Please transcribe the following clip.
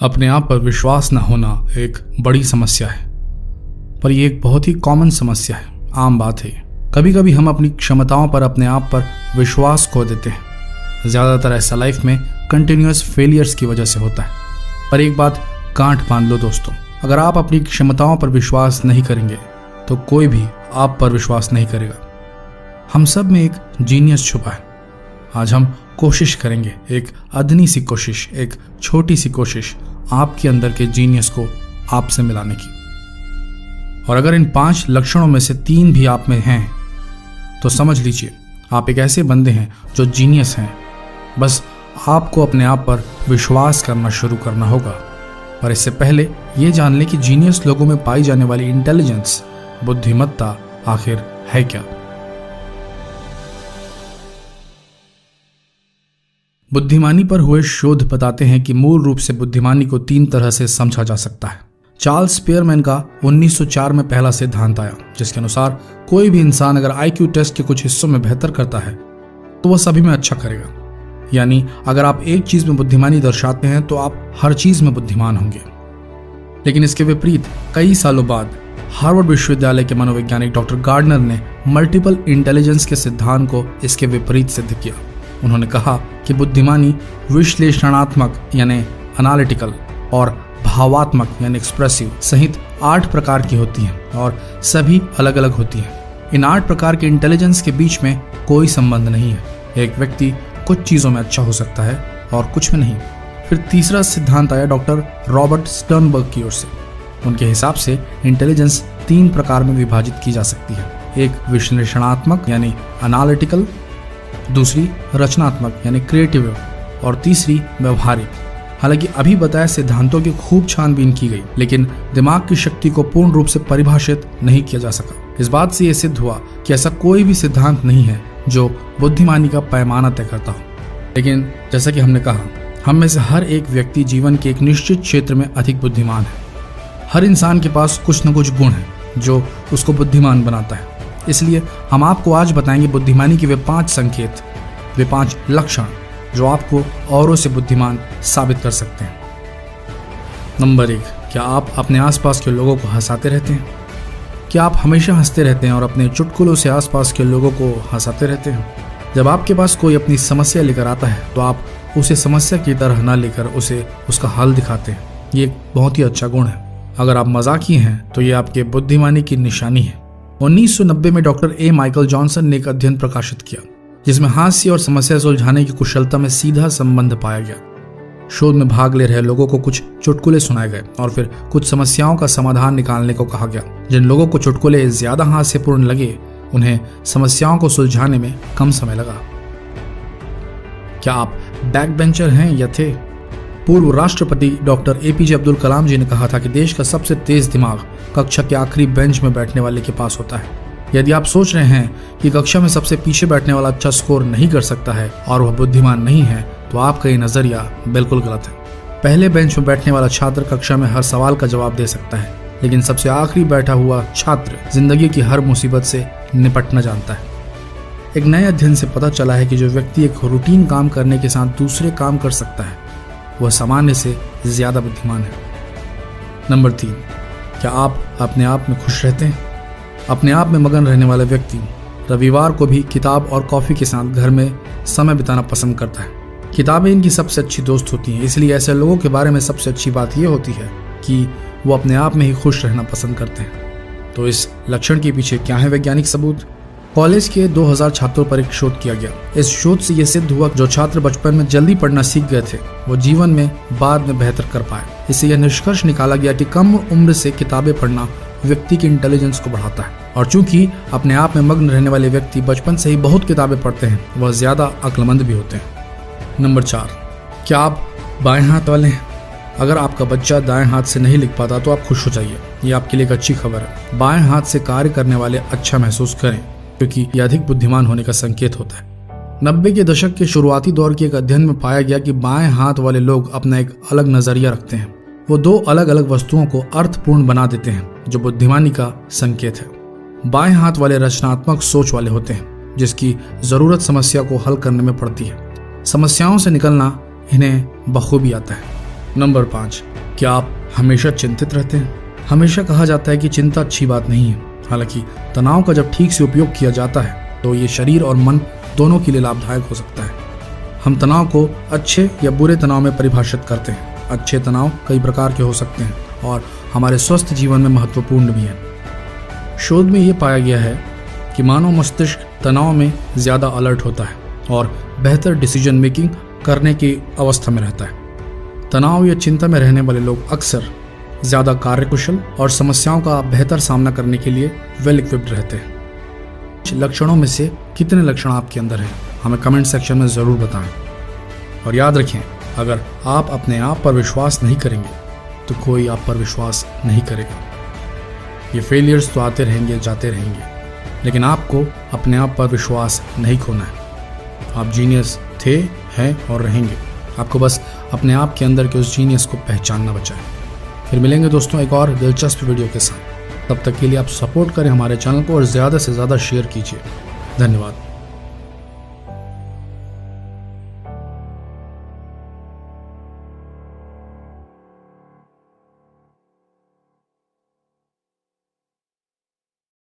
अपने आप पर विश्वास न होना एक बड़ी समस्या है, पर यह एक बहुत ही कॉमन समस्या है, आम बात है। कभी कभी हम अपनी क्षमताओं पर, अपने आप पर विश्वास खो देते हैं। ज़्यादातर ऐसा लाइफ में कंटिन्यूअस फेलियर्स की वजह से होता है। पर एक बात गांठ बांध लो दोस्तों, अगर आप अपनी क्षमताओं पर विश्वास नहीं करेंगे तो कोई भी आप पर विश्वास नहीं करेगा। हम सब में एक जीनियस छुपा है। आज हम कोशिश करेंगे, एक अदनी सी कोशिश, एक छोटी सी कोशिश आपके अंदर के जीनियस को आपसे मिलाने की। और अगर इन 5 लक्षणों में से 3 भी आप में हैं तो समझ लीजिए आप एक ऐसे बंदे हैं जो जीनियस हैं। बस आपको अपने आप पर विश्वास करना शुरू करना होगा। पर इससे पहले ये जान लें कि जीनियस लोगों में पाई जाने वाली इंटेलिजेंस, बुद्धिमत्ता आखिर है क्या। बुद्धिमानी पर हुए शोध बताते हैं कि मूल रूप से बुद्धिमानी को 3 तरह से समझा जा सकता है। चार्ल्स स्पीयरमैन का 1904 में पहला सिद्धांत आया, जिसके अनुसार कोई भी इंसान अगर आईक्यू टेस्ट के कुछ हिस्सों में बेहतर करता है तो वह सभी में अच्छा करेगा। यानी अगर आप एक चीज में बुद्धिमानी दर्शाते हैं तो आप हर चीज में बुद्धिमान होंगे। लेकिन इसके विपरीत कई सालों बाद हार्वर्ड विश्वविद्यालय के मनोवैज्ञानिक डॉक्टर गार्डनर ने मल्टीपल इंटेलिजेंस के सिद्धांत को इसके विपरीत सिद्ध किया। उन्होंने कहा कि बुद्धिमानी विश्लेषणात्मक यानी एनालिटिकल और भावात्मक यानी एक्सप्रेसिव सहित 8 प्रकार की होती हैं और सभी अलग अलग होती हैं। इन 8 प्रकार के इंटेलिजेंस के बीच में कोई संबंध नहीं है। एक व्यक्ति कुछ चीजों में अच्छा हो सकता है और कुछ में नहीं। फिर तीसरा सिद्धांत आया डॉक्टर रॉबर्ट स्टर्नबर्ग की ओर से। उनके हिसाब से इंटेलिजेंस 3 प्रकार में विभाजित की जा सकती है। एक विश्लेषणात्मक यानी एनालिटिकल, दूसरी रचनात्मक यानी क्रिएटिव और तीसरी व्यवहारिक। हालांकि अभी बताए सिद्धांतों की खूब छानबीन की गई, लेकिन दिमाग की शक्ति को पूर्ण रूप से परिभाषित नहीं किया जा सका। इस बात से यह सिद्ध हुआ कि ऐसा कोई भी सिद्धांत नहीं है जो बुद्धिमानी का पैमाना तय करता हो। लेकिन जैसा कि हमने कहा, हम में से हर एक व्यक्ति जीवन के एक निश्चित क्षेत्र में अधिक बुद्धिमान है। हर इंसान के पास कुछ न कुछ गुण है जो उसको बुद्धिमान बनाता है। इसलिए हम आपको आज बताएंगे बुद्धिमानी के वे 5 संकेत, वे 5 लक्षण जो आपको औरों से बुद्धिमान साबित कर सकते हैं। नंबर 1, क्या आप अपने आसपास के लोगों को हंसाते रहते हैं? क्या आप हमेशा हंसते रहते हैं और अपने चुटकुलों से आसपास के लोगों को हंसाते रहते हैं? जब आपके पास कोई अपनी समस्या लेकर आता है तो आप उसे समस्या की तरह न लेकर उसे उसका हल दिखाते हैं। ये एक बहुत ही अच्छा गुण है। अगर आप मजाकी हैं तो ये आपके बुद्धिमानी की निशानी है। 1990 में डॉक्टर ए माइकल जॉनसन ने एक अध्ययन प्रकाशित किया जिसमें हास्य और समस्या सुलझाने की कुशलता में सीधा संबंध पाया गया। शोध में भाग ले रहे लोगों को कुछ चुटकुले सुनाए गए और फिर कुछ समस्याओं का समाधान निकालने को कहा गया। जिन लोगों को चुटकुले ज्यादा हास्यपूर्ण लगे उन्हें समस्याओं को सुलझाने में कम समय लगा। क्या आप बैक बेंचर हैं या थे? पूर्व राष्ट्रपति डॉक्टर एपीजे अब्दुल कलाम जी ने कहा था कि देश का सबसे तेज दिमाग कक्षा के आखिरी बेंच में बैठने वाले के पास होता है। यदि आप सोच रहे हैं कि कक्षा में सबसे पीछे बैठने वाला अच्छा स्कोर नहीं कर सकता है और वह बुद्धिमान नहीं है तो आपका ये नजरिया बिल्कुल गलत है। पहले बेंच में बैठने वाला छात्र कक्षा में हर सवाल का जवाब दे सकता है, लेकिन सबसे आखिरी बैठा हुआ छात्र जिंदगी की हर मुसीबत से निपटना जानता है। एक नए अध्ययन से पता चला है कि जो व्यक्ति एक रूटीन काम करने के साथ दूसरे काम कर सकता है वह सामान्य से ज्यादा बुद्धिमान है। नंबर 3, क्या आप अपने आप में खुश रहते हैं? अपने आप में मगन रहने वाला व्यक्ति रविवार को भी किताब और कॉफी के साथ घर में समय बिताना पसंद करता है। किताबें इनकी सबसे अच्छी दोस्त होती हैं, इसलिए ऐसे लोगों के बारे में सबसे अच्छी बात यह होती है कि वो अपने आप में ही खुश रहना पसंद करते हैं। तो इस लक्षण के पीछे क्या है वैज्ञानिक सबूत? कॉलेज के 2000 छात्रों पर एक शोध किया गया। इस शोध से यह सिद्ध हुआ जो छात्र बचपन में जल्दी पढ़ना सीख गए थे वो जीवन में बाद में बेहतर कर पाए। इससे यह निष्कर्ष निकाला गया कि कम उम्र से किताबें पढ़ना व्यक्ति की इंटेलिजेंस को बढ़ाता है। और चूंकि अपने आप में मग्न रहने वाले व्यक्ति बचपन से ही बहुत किताबें पढ़ते हैं, वह ज्यादा अक्लमंद भी होते हैं। नंबर 4, क्या आप बाएं हाथ वाले हैं? अगर आपका बच्चा दाएं हाथ से नहीं लिख पाता तो आप खुश हो जाइए, ये आपके लिए एक अच्छी खबर है। बाएं हाथ से कार्य करने वाले अच्छा महसूस करें क्योंकि यह अधिक बुद्धिमान होने का संकेत होता है। 90 के दशक के शुरुआती दौर के एक अध्ययन में पाया गया कि बाएं हाथ वाले लोग अपना एक अलग नजरिया रखते हैं। वो 2 अलग अलग वस्तुओं को अर्थपूर्ण बना देते हैं जो बुद्धिमानी का संकेत है। बाएं हाथ वाले रचनात्मक सोच वाले होते हैं जिसकी जरूरत समस्या को हल करने में पड़ती है। समस्याओं से निकलना इन्हें बखूबी आता है। नंबर 5, क्या आप हमेशा चिंतित रहते हैं? हमेशा कहा जाता है कि चिंता अच्छी बात नहीं है। हालांकि तनाव का जब ठीक से उपयोग किया जाता है तो ये शरीर और मन दोनों के लिए लाभदायक हो सकता है। हम तनाव को अच्छे या बुरे तनाव में परिभाषित करते हैं। अच्छे तनाव कई प्रकार के हो सकते हैं और हमारे स्वस्थ जीवन में महत्वपूर्ण भी हैं। शोध में ये पाया गया है कि मानव मस्तिष्क तनाव में ज़्यादा अलर्ट होता है और बेहतर डिसीजन मेकिंग करने की अवस्था में रहता है। तनाव या चिंता में रहने वाले लोग अक्सर ज़्यादा कार्यकुशल और समस्याओं का बेहतर सामना करने के लिए वेल इक्विप्ड रहते हैं। लक्षणों में से कितने लक्षण आपके अंदर हैं, हमें कमेंट सेक्शन में ज़रूर बताएं। और याद रखें, अगर आप अपने आप पर विश्वास नहीं करेंगे तो कोई आप पर विश्वास नहीं करेगा। ये फेलियर्स तो आते रहेंगे, जाते रहेंगे, लेकिन आपको अपने आप पर विश्वास नहीं खोना है। आप जीनियस थे, हैं और रहेंगे। आपको बस अपने आप के अंदर के उस जीनियस को पहचानना बचा है। फिर मिलेंगे दोस्तों एक और दिलचस्प वीडियो के साथ। तब तक के लिए आप सपोर्ट करें हमारे चैनल को और ज़्यादा से ज़्यादा शेयर कीजिए। धन्यवाद।